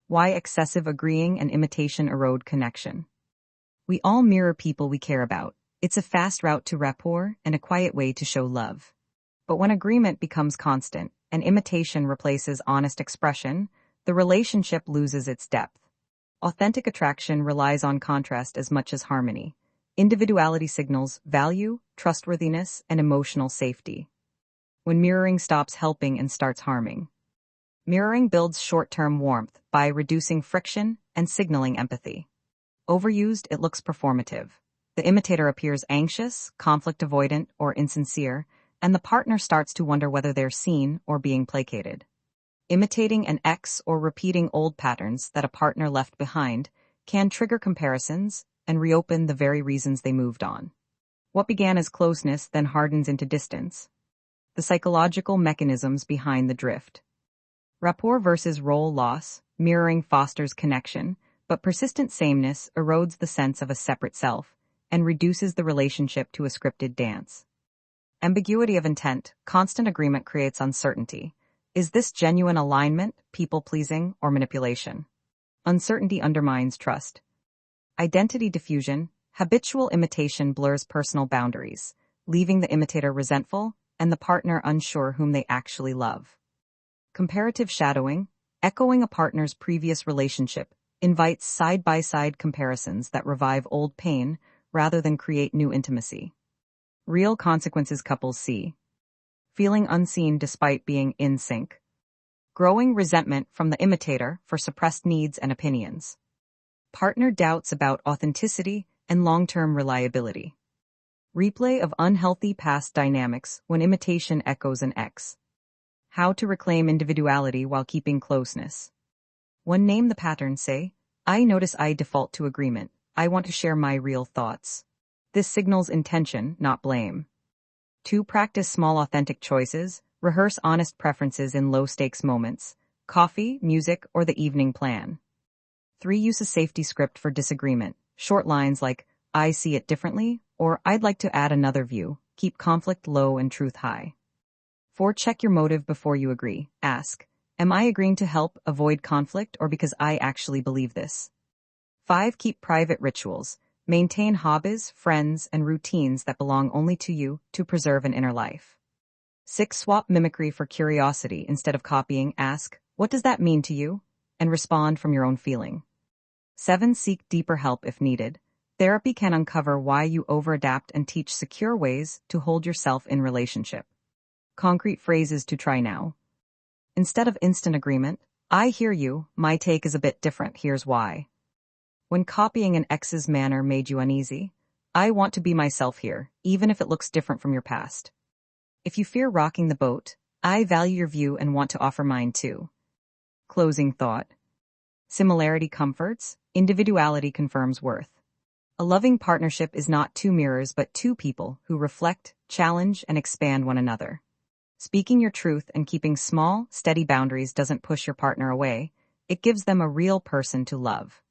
Why excessive agreeing and imitation erode connection. We all mirror people we care about. It's a fast route to rapport and a quiet way to show love. But when agreement becomes constant and imitation replaces honest expression, the relationship loses its depth. Authentic attraction relies on contrast as much as harmony. Individuality signals value, trustworthiness, and emotional safety. When mirroring stops helping and starts harming. Mirroring builds short-term warmth by reducing friction and signaling empathy. Overused, it looks performative. The imitator appears anxious, conflict-avoidant, or insincere, and the partner starts to wonder whether they're seen or being placated. Imitating an ex or repeating old patterns that a partner left behind can trigger comparisons and reopen the very reasons they moved on. What began as closeness then hardens into distance. The psychological mechanisms behind the drift. Rapport versus role loss. Mirroring fosters connection, but persistent sameness erodes the sense of a separate self and reduces the relationship to a scripted dance. Ambiguity of intent. Constant agreement creates uncertainty. Is this genuine alignment, people-pleasing, or manipulation? Uncertainty undermines trust. Identity diffusion. Habitual imitation blurs personal boundaries, leaving the imitator resentful and the partner unsure whom they actually love. Comparative shadowing. Echoing a partner's previous relationship invites side-by-side comparisons that revive old pain rather than create new intimacy. Real consequences couples see. Feeling unseen despite being in sync. Growing resentment from the imitator for suppressed needs and opinions. Partner doubts about authenticity and long-term reliability. Replay of unhealthy past dynamics when imitation echoes an ex. How to reclaim individuality while keeping closeness. 1. Name the pattern. Say, I notice I default to agreement. I want to share my real thoughts. This signals intention, not blame. 2. Practice small authentic choices. Rehearse honest preferences in low-stakes moments. Coffee, music, or the evening plan. 3. Use a safety script for disagreement. Short lines like, I see it differently, or I'd like to add another view. Keep conflict low and truth high. 4. Check your motive before you agree. Ask, am I agreeing to help avoid conflict or because I actually believe this? 5. Keep private rituals. Maintain hobbies, friends, and routines that belong only to you to preserve an inner life. 6. Swap mimicry for curiosity instead of copying. Ask, what does that mean to you? And respond from your own feeling. 7. Seek deeper help if needed. Therapy can uncover why you overadapt and teach secure ways to hold yourself in relationship. Concrete phrases to try now. Instead of instant agreement, I hear you, my take is a bit different, here's why. When copying an ex's manner made you uneasy, I want to be myself here, even if it looks different from your past. If you fear rocking the boat, I value your view and want to offer mine too. Closing thought. Similarity comforts, individuality confirms worth. A loving partnership is not two mirrors but two people who reflect, challenge, and expand one another. Speaking your truth and keeping small, steady boundaries doesn't push your partner away, it gives them a real person to love.